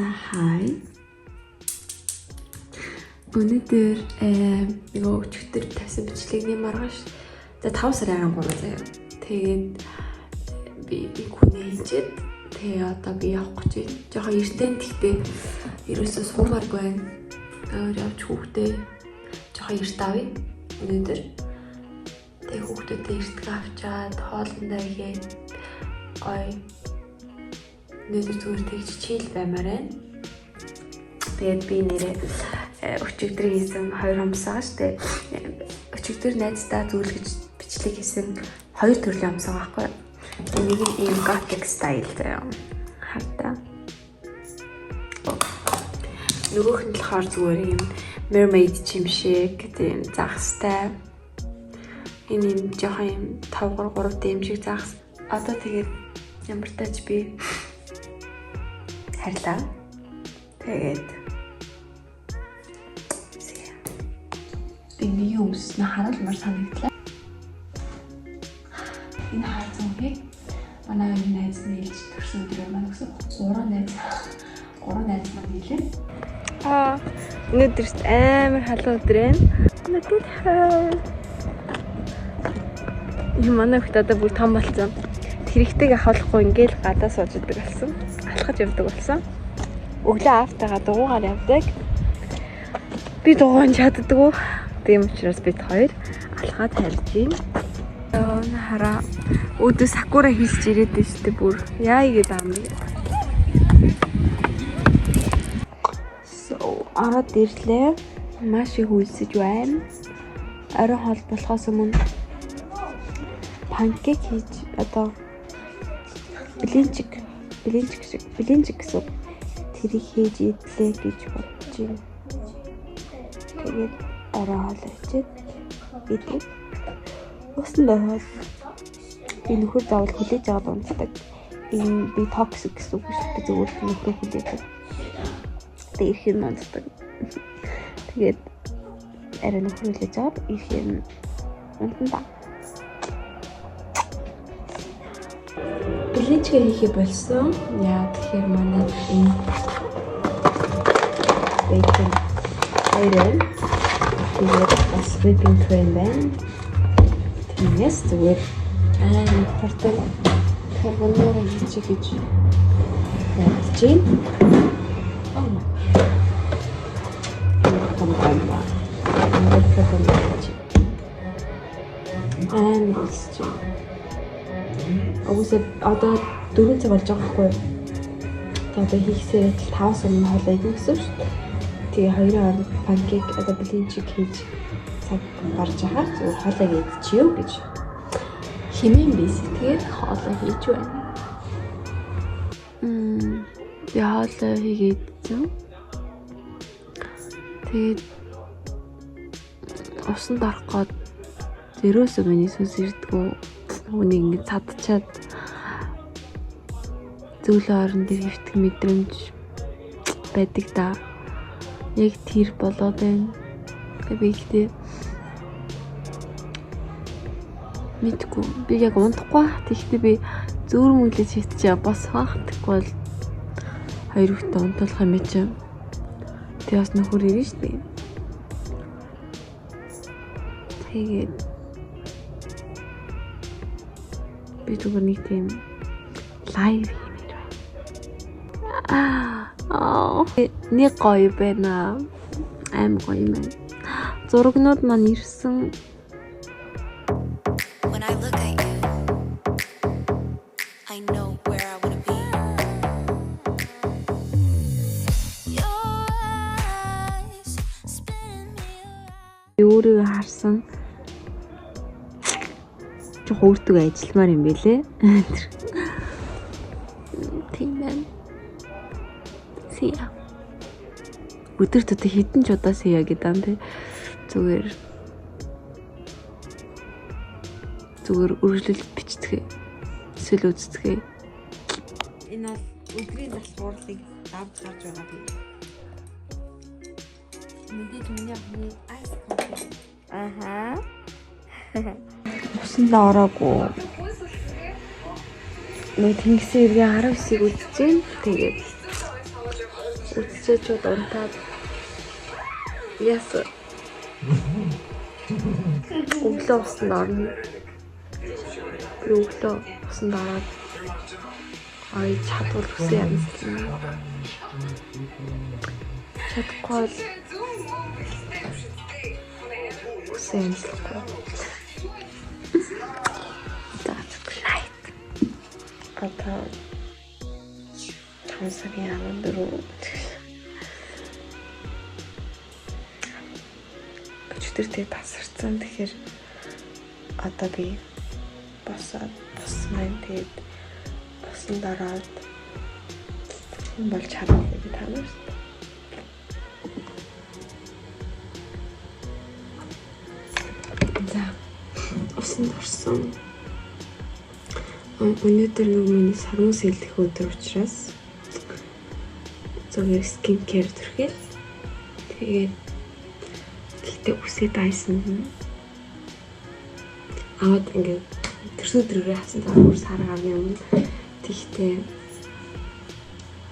За хай. Өнөөдөр нөгөө өчигдөр тавьсан бичлэгний маргааш. За 5 сарын 13 заяа. Тэгээд би хүнээ хийчихэд тэгээ одоо би явах гэж байна. Жохоо эртэн тэгтээ ерөөсөө суумааргүй байна. Өөр явж хүүхдээ жохоо эрт авъя. Өнөөдөр тэгээ хүүхдүүдээ эртгээ авчаад хоолндоо игээд гоё. Өнөөдөр зүгээр тэгж чийл баймаар байна. Тэгээд би нэрээ өчигдөр хийсэн 2 хамсаа штэ. Өчигдөр найздаа зүйлгэж бичлэг хийсэн 2 төрлийн хамсаа байхгүй. Нэг нь ийм gothic style заяа. Хата. Нөгөөх нь болохоор зүгээр ийм mermaid чимшиг тийм загстай. Энэ юм жоохон юм 5-3 дэм шиг загс. Одоо тэгээд ямар тач би хайрлаа. Тэгээд би юмснаа харуулмаар санагдлаа. Энэ хаалцаныг манай найз нээлж төрсөн өдрөө маань гэсэн 3 найз маань хэлээ. Өнөөдөр амар халуун өдөр байна. Энэ манай хот одоо бүр том болсон. Тэрэгтэйг авахгүй ингээл гадаа сууж идэг болсон. Алхаж явдаг болсон. Өглөө автагаа дугуугаар явдаг. Би дугуйн чаддаггүй. Тийм учраас бид хоёр алхаад харж байна. Хараа өдөө сакура хийсч ирээд байна шүү дээ бүр. Яа игээд аамыг. Ороод ирлээ. Маш их үйлсэж байна. Орой хоол болохоос өмнө панкейк хийж одоо блинчик гэсэн тэрийг хийж идлээ гэж бодож байна. Тэгээд орой хоол хийгээд идэв. Усан дөрөв. Би нөхөр заавал хүлээж аваад унтдаг. Энэ би токсик гэсэн үг шүү дээ. Зөвхөн нөхөр хүлээдэг. Тэгээд ирэхээр унтдаг. Тэгээд арай нөхөр хүлээж аваад ирэхээр унтна. Блинчгээ хийхээ болсон. Яа тэгэхээр манай энэ бэйкон айрон тэгээд бас whipping cream байна. Тиймээс зүгээр портал карбонара хийчих гэж бодож байна. Огсоо одоо 4 цаг болж байгаа хгүй. Одоо хийхсээр 5 сарын хоол идэх гэсэн шүү дээ. Тэгээ хоёрын хооронд панкейк одоо блинчик хийж цаг гарч байгаа. Зүгээр хоолоо идчихё гэж хэмээн бис. Тэгээд хоолоо хийж байна. Би хоолоо хийгээд зэн. Тэгээд усан дарах гээд зөрөөсөө миний сүнс ирдгүү. Үнийг ингэ цадчаад зөвлөө орон дээр хөвтг мэдрэмж байдаг да. Яг тэр болоод байна. Би ихтэй мэдгүй. Би яг унтахгүй. Тэгэхдээ би зөөрөн үлээж хитчээ бас хаахтахгүй бол 2 хүнтэй унтуулах юм чи. Тэгээ бас нөхөр ирнэ шүү дээ. Тэгээд би зүгээр нэг тийм лайв хиймээр байна. Нэг гоё байна. Аим гоё юм байна. Зурагнууд маань ирсэн. Өөрийгөө харсан жоо өөртөө ажилламаар юм бэлээ. Тийм байна. Сия. Өдөр төдөө хитэн ч удаа сия гэдэг юм тий. Зүгээр үргэлжлэл бичдэг. Эсвэл үздэг. Энэ бол өдрийн залхуурлыг давж гарч байгаа би. Мэдээж миний айс кофе. Аха. Усандаа ороогүй. Нэг тэнгисийн иргэн 19-ийг үзэж байна. Тэгээд Очоочууд унтаад яс өглөө усанд орно. Өглөө усанд ороод ой чадвал үсээ амсна. Чадахгүй бол үсээ амслахгүй. That's great. Одоо 5 сарын 14 өчтөртэй тасарсан. Тэгэхээр одоо би боссон байна. Тэгээд босон дараад юм болж харах гэж танаас. За усан дурсан. Өнөөдөр нэг миний сармус хэлэх өдөр учраас зөвхөн скин кэр төрхөл. Тэгээд гэхдээ үсээ дайсан аваад ингээд төрсөдрөөрөө хасан тааруур саргаар юм. Тэгтээ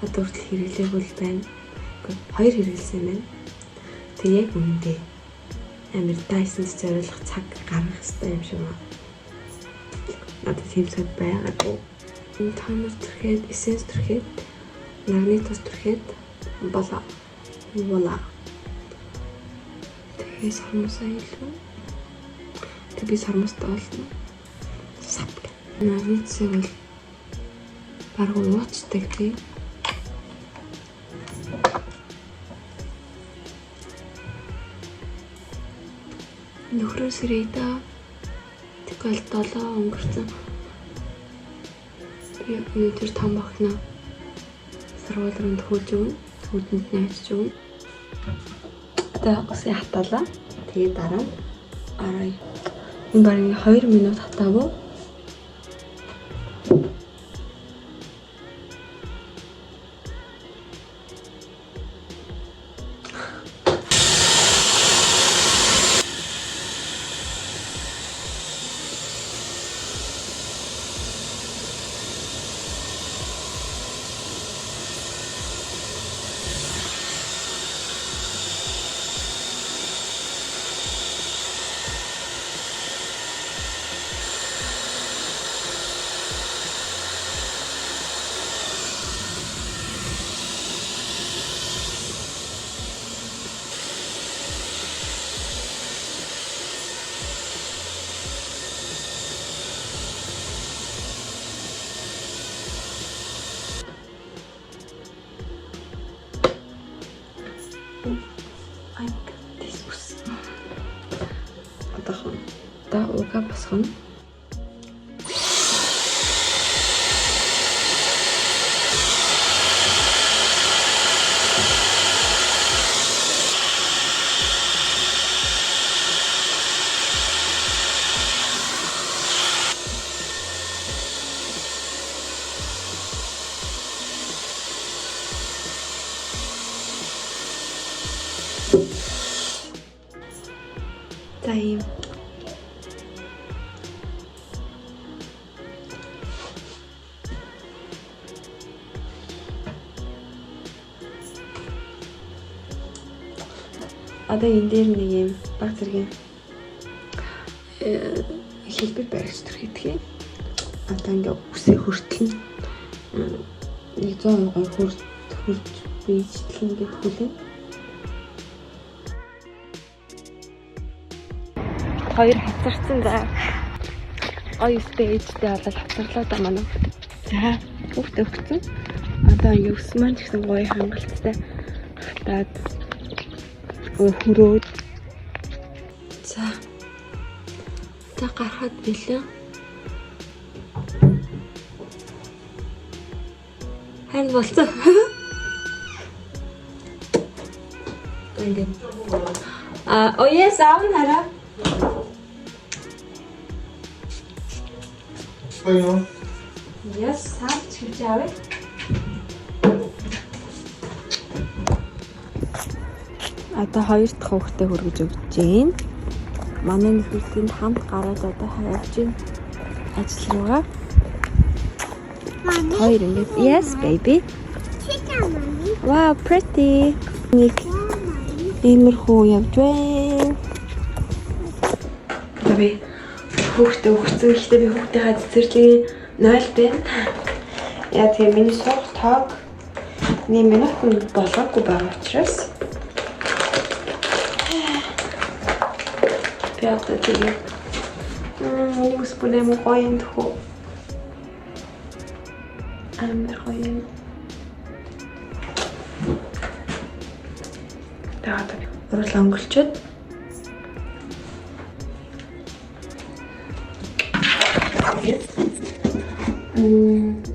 одоо хүртэл хэрэглээгүй байна. Хоёр хэрэглэсэн байна. Тэг яг үнэндээ амар дайсанд зориулах цаг гаргах хэрэгтэй юм шиг байна. Надад тийм цаг байгаагүй. Энэ таймер төрхэд, эссенс төрхэд, магнитос төрхэд болоо. Тэгээ сармусаа илүү. Тэг би сармустай болно. Сап. Магнитосыг бол бараг ууцдаг тий. Нөхрөөс ирээдээ тэгэл 7 өнгөрцөн. Би өнөөдөр том бахна. Сарвалранд хөөж өгнө. Түүдэнд найчж өгнө. Одоо усын хатаалаа. Тэгээд дараа арай. Энэ барин 2 минут хатаав. Одоо угаа босгоно. За юм. Одоо энэ дээр нэг юм баг зэргийн хэлбэр барьж төрх гэдгийг. Одоо ингээ үсээ хөртлөн 100% хөрж бийжтлэн гэдэг хүлээ. Хоёр хацарсан за. Ой стейжтэй болол хацарлаад байгаа манай. За бүгд өгсөн. Одоо ингээ өс маань ч гэсэн гоё хангалттай хатаад хөрөөд. За. Та гарахад билээ. Харин болцоо. Ингээ. Ояс аав нараа. Bueno. Yes, саад чивж авъя. Одоо хоёр дахь хүүхдээ хүргэж өгч जैन. Манай нөхөртөнд хамт гараад одоо хайж байна. Ажил руугаа. Хоёр ингээд. Yes, baby. Chicken mommy. Wow, pretty. Иймэрхүү явж байна. Би хүүхдээ өгсөн. Гэхдээ би хүүхдийнхээ цэцэрлэгийн 0 байна. Яа тэгээ миний суух тоог нэг минут болгоогүй байгаа учраас би одоо тэгээ нэг спонем гоёнд хөө амар гоё. Тэгээд урал өнгөлчөд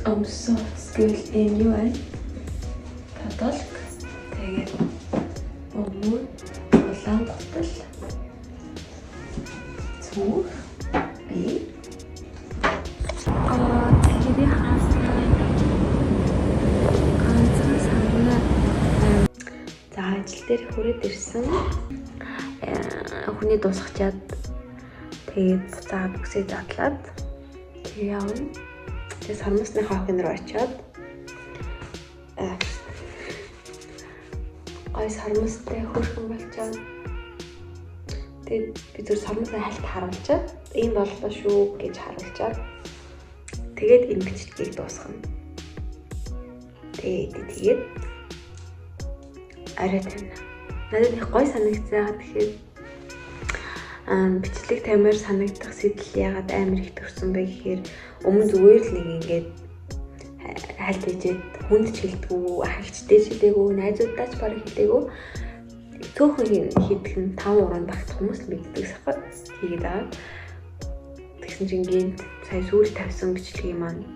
I'm so skilled in UI. Католик. Тэгээд өмнө улаан гутал. Цүг би тэгээд хаасаа ганцхан сарна. За ажил дээр хүрээд ирсэн. Хүний дуусгачаад тэгээд буцаад бүсээ задлаад тэгээ явна. Тэгээ сармасны хавхын руу очиод гой сармастай хөрхөн болчоод тэгээд би зөв сармасны хальт харуулчаад ийм боллоо шүү гэж харуулчаад тэгээд энэ бичлэгийг дуусгана. Тэгээд арай тань. Надад их гой санагдсан. Тэгэхээр бичлэг тамир санагдах сэтэл ягаад амар их төрсөн бэ гэхээр өмнө зүгээр л нэг ингээд хальт хийжээд хүнд чилдэггүй, ах ихчтэй чилээгүй, найзуудаа ч барыг хэлээгүй. Цөөхөн хийдэх нь 5 уран багт хүмүүс л мэддэг сахад хийгээд байгаа. Тэгсэн чинь гинт сая сүүл тавьсан бичлэгийг маань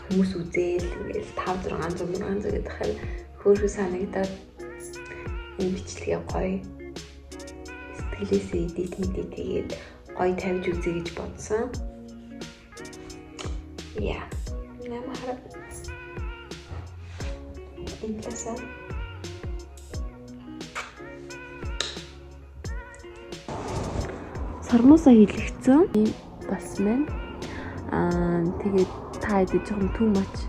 хүмүүс үзээл ингээл 500 600 гэхээр хөөрхөн санагдаад энэ бичлэгээ гоё сэтгэлээсээ эдит тэгээд гоё тавьж үзье гэж бодсон. Яа. Намайг интересно. Сармуусаа хийлэгцэн болсон байна. Тэгээд та идэж байгаа юм too much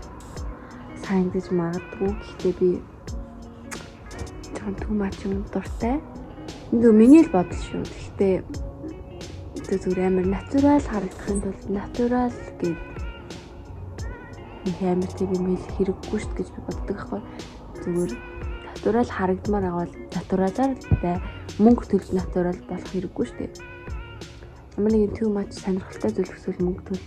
санагдаж магадгүй. Гэхдээ би жоохон too much юм дуртай. Энд миний л бодол шүү. Гэхдээ зүгээр амар натурал харагдахын тулд натурал гэдэг амар тийм юм хэрэггүй шүү гэж би боддог байхгүй. Зүгээр натурал харагдмаар байгаа бол натуралаар бай. Мөнгө төлж натурал болох хэрэггүй шүү. Ямар нэгэн too much сонирхолтой зүйл эсвэл мөнгө төлж